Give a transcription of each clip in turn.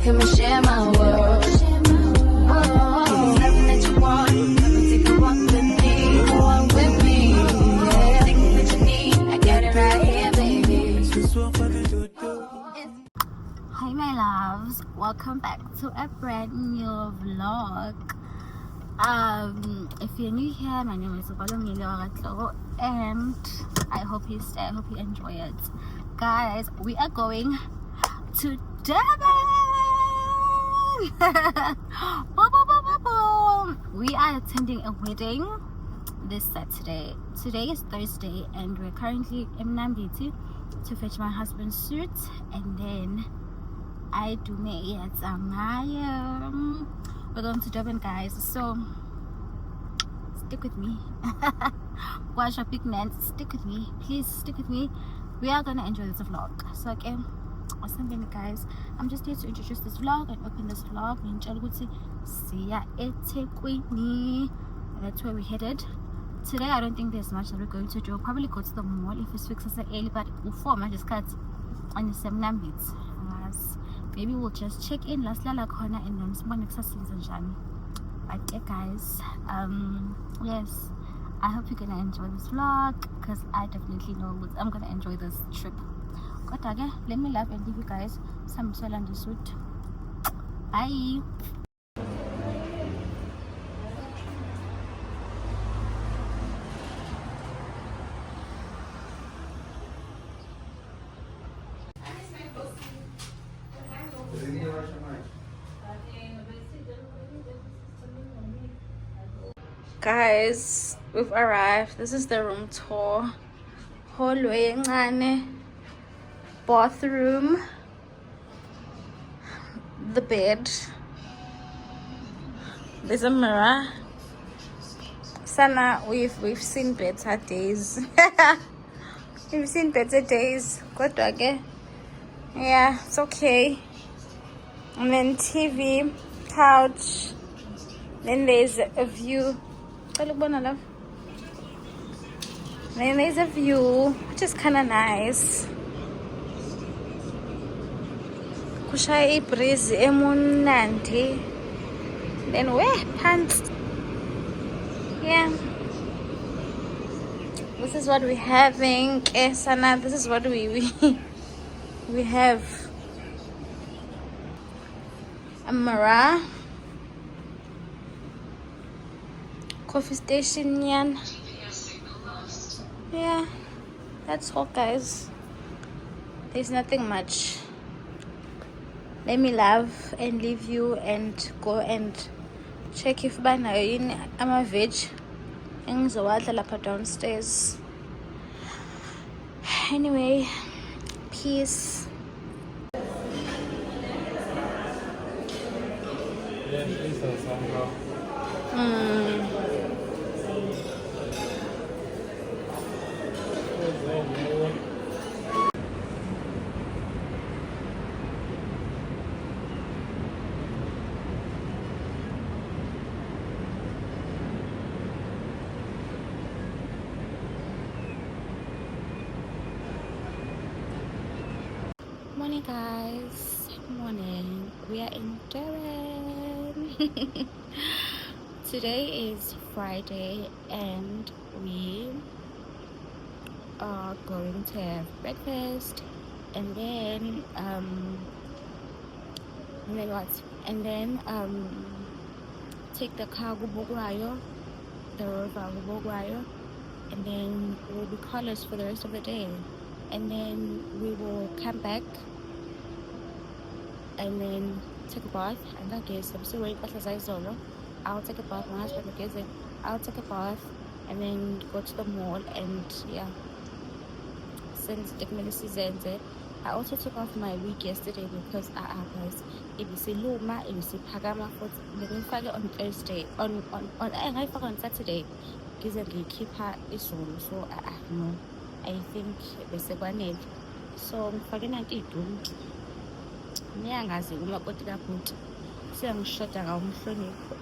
come and share my world. Nothing that you want, come and take a walk with me. Walk with me, yeah. Anything that you need, I got it right here, baby. Hi my loves, welcome back to a brand new vlog. If you're new here, my name is and I hope you stay, I hope you enjoy it. Guys, we are going to Durban. We are attending a wedding this Saturday. Today is Thursday and we're currently in Mnambiti to fetch my husband's suit, and then I do me at Amaya. We're going to Durban, guys, so stick with me. Watch our big man, stick with me, please stick with me. We are gonna enjoy this vlog. So okay, awesome guys, I'm just here to introduce this vlog and open this vlog. That's where we headed today. I don't think there's much that we're going to do. We'll probably go to the mall if it's fixed early, but before I just cut on the 7 bits. Maybe we'll just check in last la corner and then some next season. But yeah guys, yes, I hope you're gonna enjoy this vlog because I definitely know I'm gonna enjoy this trip. Let me love and leave you guys some and the suit. Bye. Guys, we've arrived. This is the room tour. Hallway, bathroom, the bed. There's a mirror. Sana, we've seen better days. We've seen better days. Good, okay? Yeah, it's okay. And then TV, couch. Then there's a view. Then there's a view, which is kind of nice. Kushai breeze emunandi. Then wear pants. Yeah. This is what we're having. Sana, this is what we have. A mirror. Coffee station, yan. Yeah, that's all guys. There's nothing much. Let me love and leave you and go and check if by now I'm a veg and downstairs. Anyway, peace. Morning guys, morning. We are in Durban. Today is Friday and we are going to have breakfast and then what? And then take the car to Bogwayo, the river Bogwayo, and then we'll be college for the rest of the day. And then we will come back and then take a bath. And I guess I'm still waiting for Zulu. I'll take a bath. My husband gets it. I'll take a bath and then go to the mall and yeah. Since the season, I also took off my wig yesterday because guys, it was Luma, it was Pagama for the on Thursday. On Saturday, because I keep her Zulu. So no. I think bese kwanele so ngifake nanti idumbu ngiyangazi umakoti kabhuti siyangishoda ngawumhlonipho.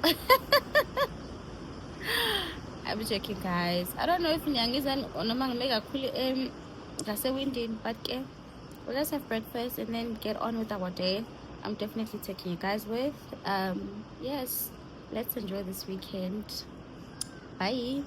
I'm joking guys. I don't know if ngiyangizani noma ngime kakhulu ngasewindini, but we'll just have breakfast and then get on with our day. I'm definitely taking you guys with. Yes, let's enjoy this weekend. Bye.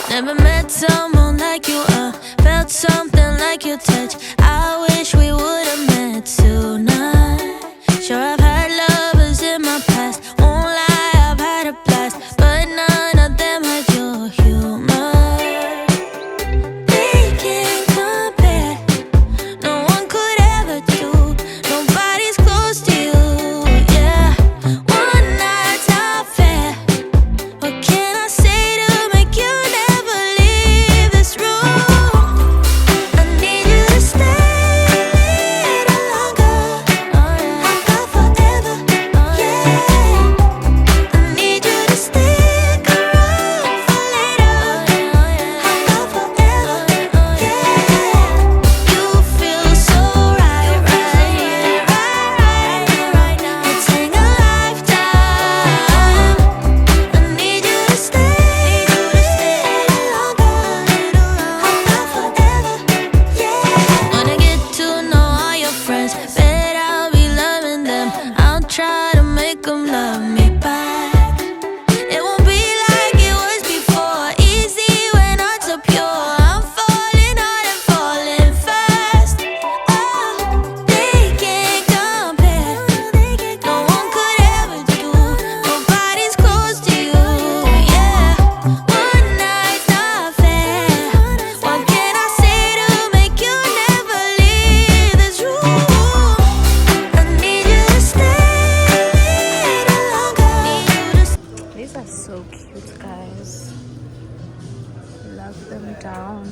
Never met someone like you, felt something like your touch. I wish we would've met tonight. Sure, I've had lovers in my past, won't lie, I've had a blast, but none of them had your humor. They can't compare, no one could ever do, nobody's close to you, yeah. One night's not fair, what can I say to make you never leave this room? I need you to stay a little longer. I got forever, yeah. I need you to stick around for later. I got forever, yeah. You feel so right, right now. It's taking a lifetime. I need you to stay longer. I got forever, yeah. Wanna get to know all your friends, bet I'll be loving them. I'll try to make them love me back. It won't be like it was before, easy when hearts are pure. I'm falling hard and falling fast. Oh, they can't compare, no one could ever do, nobody's close to you, yeah. One night's not fair, what can I say to make you never leave this room? I need you to stay a little longer. These are so cute, guys. Love them down.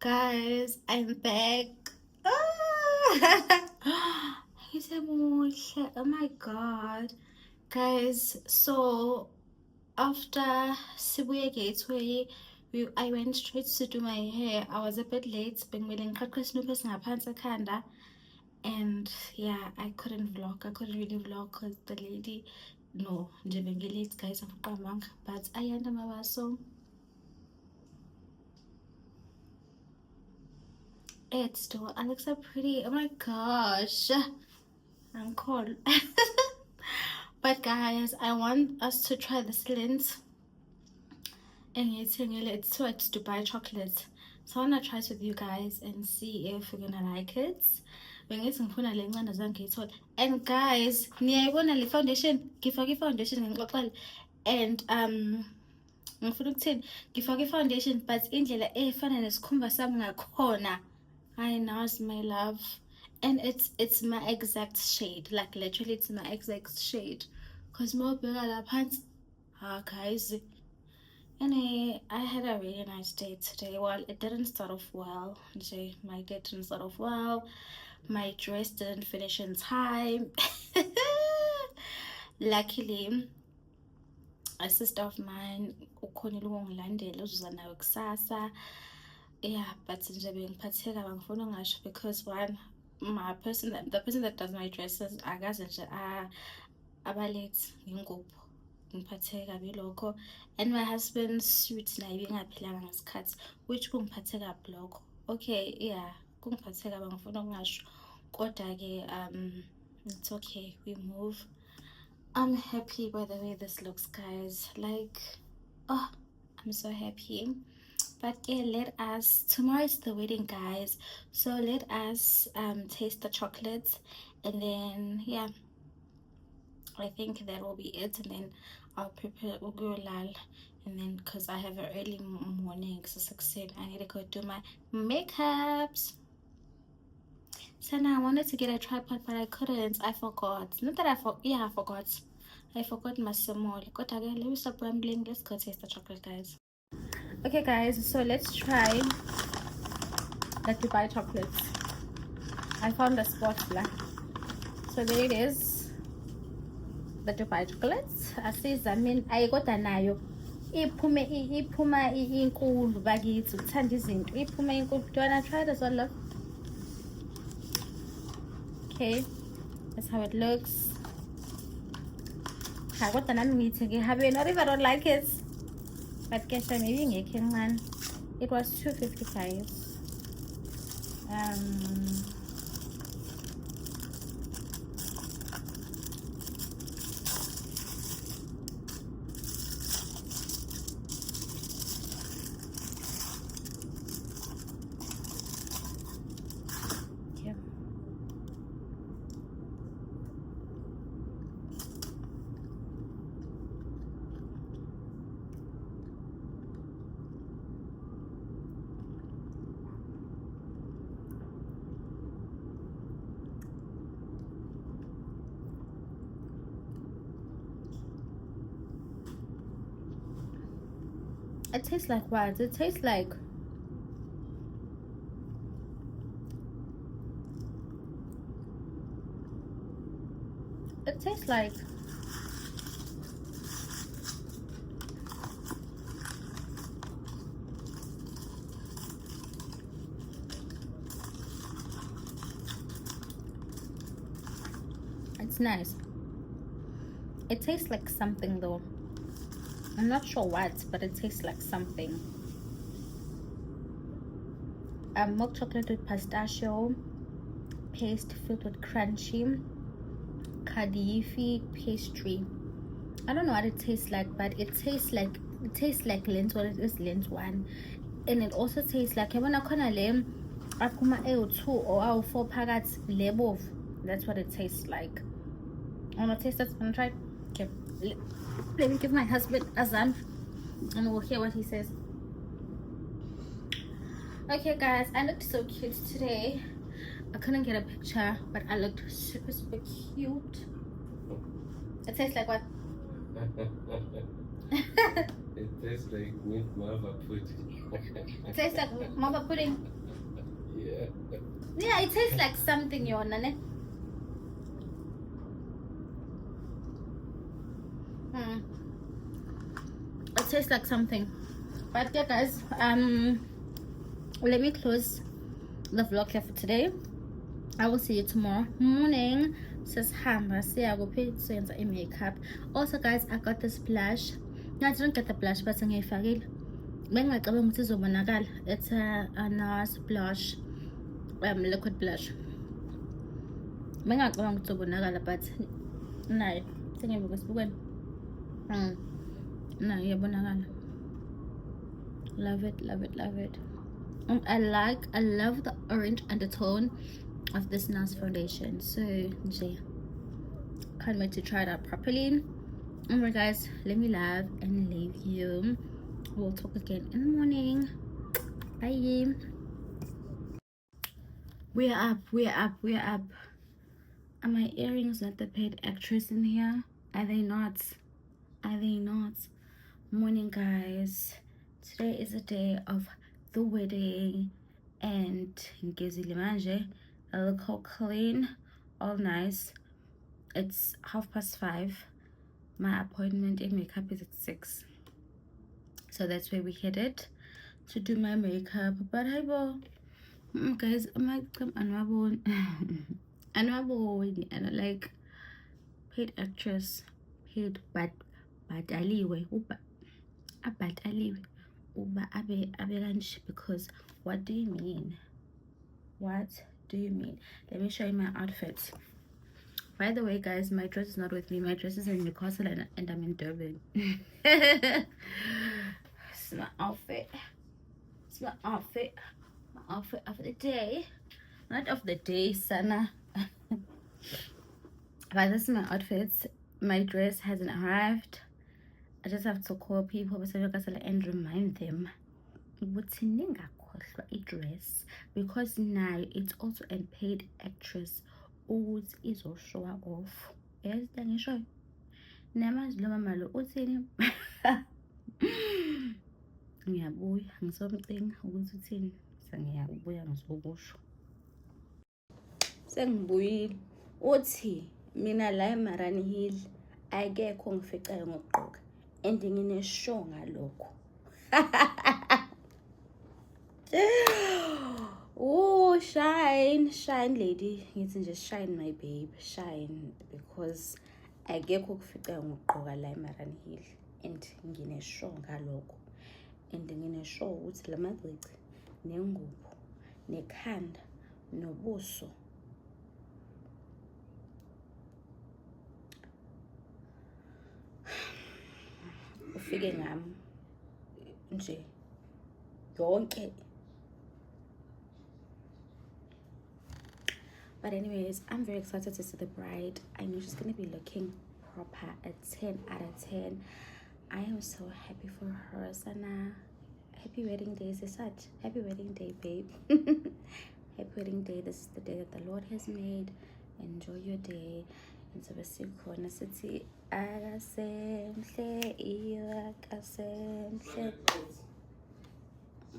Guys, I'm back. Ah! Oh my god. Guys, so after Sibuya Gateway, I went straight to do my hair. I was a bit late, and yeah, I couldn't vlog. I couldn't really vlog because the lady, no, late, guys, but I am my so it's still Alexa pretty. Oh my gosh, I'm cold. But guys, I want us to try this lens and it's Dubai chocolate. So I wanna try it with you guys and see if we're gonna like it. And guys, niyayibona le foundation, ngifake i-foundation ngixoxele, and ngifuna ukuthini, ngifake i-foundation but indlela efana nesikhumba sami ngakhona. I know, my love, and it's my exact shade, like literally it's my exact shade, because more bigger la pants. Ah guys, Anyway, I had a really nice day today. Well, it didn't start off well. My day didn't start off well. My dress didn't finish in time. Luckily, a sister of mine ukhonile ukungilandela uzoza nayo kusasa. Yeah, but nje bengiphatheka bangifuna ungasho because one, the person that does my dresses akaze nje abalate nginguphi, ngiphatheka kabi lokho. And my husband's suit nayo ibingaphilanga ngesikhathi, which kungiphathe kabi lokho. Okay, yeah, kungiphathe kabi ngifuna ukungasho, kodwa-ke it's okay, we move. I'm happy by the way this looks, guys. Like, oh, I'm so happy. But yeah, let us, tomorrow is the wedding, guys, so let us taste the chocolates, and then yeah, I think that will be it, and then I'll prepare ugulal, and then because I have an early morning, so 6 I need to go do my makeups. So now I wanted to get a tripod, but I couldn't. I forgot. Not that I forgot. Yeah, I forgot. I forgot my small. Got again. Let me stop rambling. Let's go taste the chocolate, guys. Okay, guys. So let's try the Dubai chocolates. I found a spot black. So there it is. The Dubai chocolates. Asizamin. I got nayo. Iphuma inkulu bakithi uthanda izinto. Iphuma inkulu. Do you wanna try this one, love? Okay, that's how it looks. I got the name meeting. Have you not if I don't like it? But guess I'm maybe making one. It was $2.50. Yeah. It tastes like what? It tastes like it's nice. It tastes like something though. I'm not sure what, but it tastes like something. Milk chocolate with pistachio paste filled with crunchy kadifi pastry. I don't know what it tastes like, but it tastes like lens. What it is, lens one, and it also tastes like when I akuma awu2 or awu4 phakathi lebovu. That's what it tastes like. I wanna taste it. I'm gonna try. Okay, let me give my husband Azan, and we'll hear what he says. Okay, guys, I looked so cute today. I couldn't get a picture, but I looked super cute. It tastes like what? It tastes like mint mava pudding. It tastes like mama pudding. Yeah. Yeah, it tastes like something, your nane. It tastes like something. But yeah, guys, let me close the vlog here for today. I will see you tomorrow morning. Says Hamba. See, I will pay to makeup. Also, guys, I got this blush. No, I didn't get the blush, but I'm going to it's a NARS blush, liquid blush. I'm not going to but no, thinking because we're no, yeah, love it. I love the orange undertone of this NARS foundation. So yeah, can't wait to try it out properly. Alright, guys, let me love and leave you. We'll talk again in the morning. Bye. We're up. Are my earrings not the paid actress in here? Are they not? Morning, guys. Today is the day of the wedding, and ngezile manje. I look all clean, all nice. It's 5:30. My appointment in makeup is at 6, so that's where we headed to do my makeup. But hi, guys, I'm like, and like paid actress, paid badaliwe abhataliwe uba abe kanje, because what do you mean? What do you mean? Let me show you my outfit. By the way, guys, my dress is not with me. My dress is in Newcastle, and I'm in Durban. It's my outfit. It's my outfit. My outfit of the day. Not of the day, Sana. But this is my outfit. My dress hasn't arrived. I just have to call people and remind them ukuthi ningakhohlwa dress, because now it's also a paid actress ukuthi izoshowa off. Yes, ngisho namazi lo mama lo uthini. Ngiyabuya ngisomcinga ukuthi uthini, sengiyabuya ngizokusho. Sengibuyile. Uthi mina la eMarani Hill akekho ngificayo ngokugqoka, and ngineshow ngalokho. Oh, shine lady, ngithi nje shine my babe, shine, because akekho okuficayo ngokugqoka la eMarani Hill, and ngineshow ngalokho, and ngineshow ukuthi la macici nengubo nekhanda nobuso ufike ngami nje yonke. But anyways, I'm very excited to see the bride. I know she's gonna be looking proper, a 10 out of 10. I am so happy for her, Sana. Happy wedding day, Sisat. Happy wedding day, babe. Happy wedding day. This is the day that the Lord has made. Enjoy your day. And so besikhona sithi akasemhle akasemhle.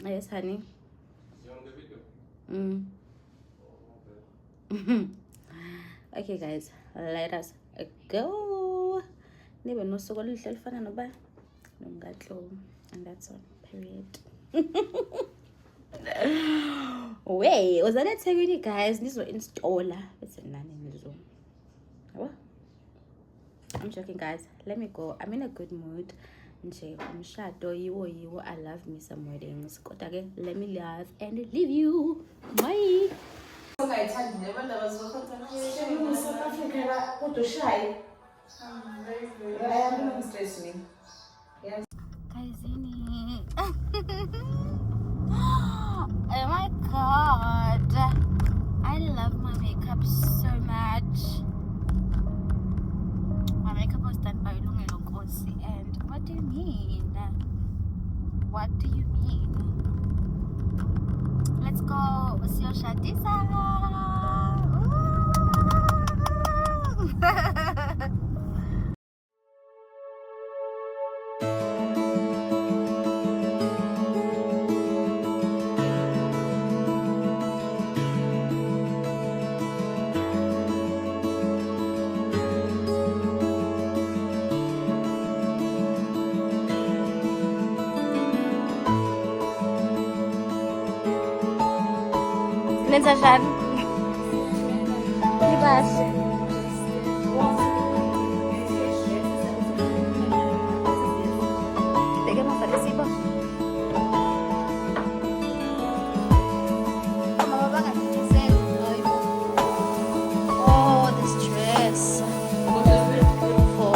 Yes, honey. You on the video? Okay, guys, let us go. Nibe nosuku oluhle olufana noba nomgatlo, and that's on period. Wait, was that eThekwini, guys? Nizo-installer bese nani nizo. Yabo? I'm joking, guys. Let me go. I'm in a good mood. Nje umshado yiwo. I love me some weddings. Kodwa ke, let me love and leave you. Bye. South Africa, kodwa shy. Don't stress me. Guysini. Oh my god. I love my makeup so much. My makeup was done by Lungelo Kosi. And what do you mean? What do you mean? Let's go. Sio Shadisa. Nenza Libashe. Peguemos el recibo. Oh, this dress. Beautiful.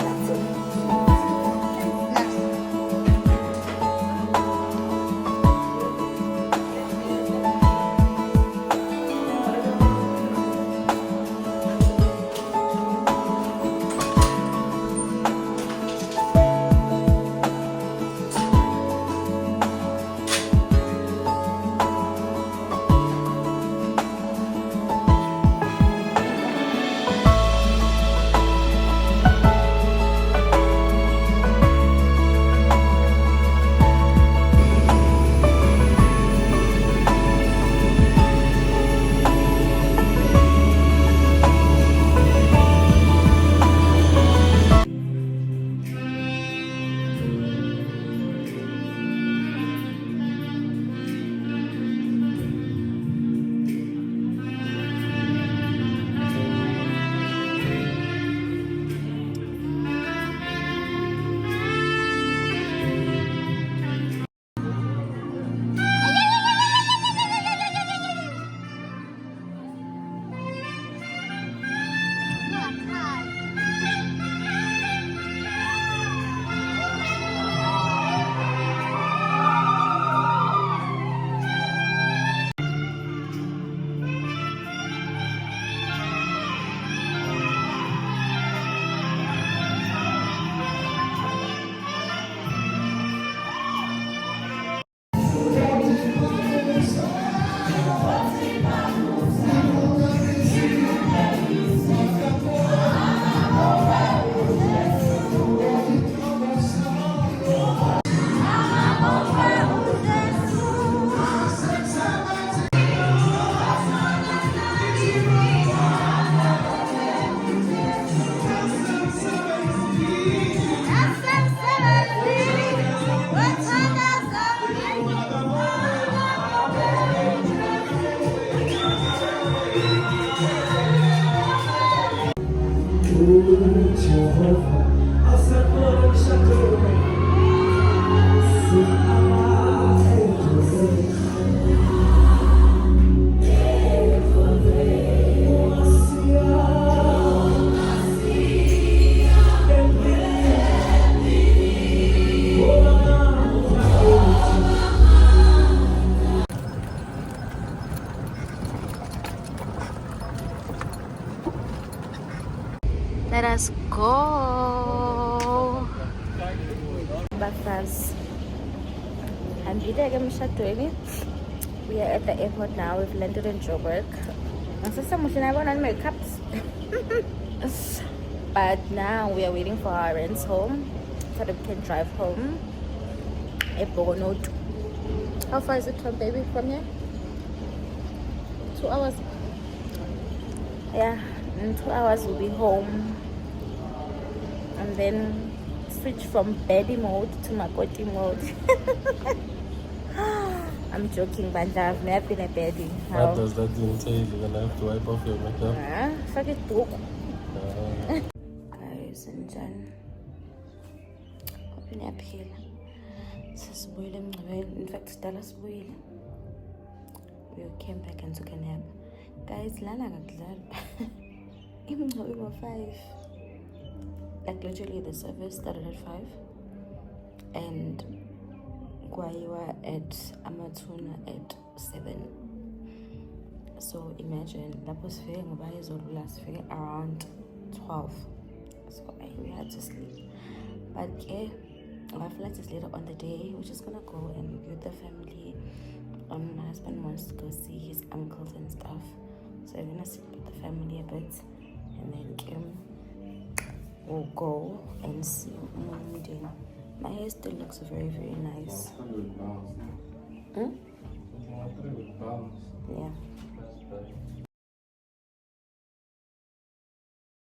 Let us go. Breakfast. And we are at the airport now. We've landed in Joburg. But now we are waiting for our rents home so that we can drive home. How far is it from baby from here? 2 hours. Yeah, in 2 hours we'll be home. And then switch from baby mode to Makoti mode. I'm joking, but I've never been a baby. What does that entail? You're gonna have to wipe off your makeup. Fuck it, guys, and then open up here. In fact, Dallas we came back and took a nap. Guys, Lana got even though we were 5. Like literally the service started at 5 and we were at Amatuna at 7. So imagine that was last figure around 12. So we had to sleep. But yeah, our flight is later on the day. We're just gonna go and be with the family. My husband wants to go see his uncles and stuff. So we're gonna sit with the family a bit and then Kim will go and see Mundi. My hair still looks very, very nice. Yeah.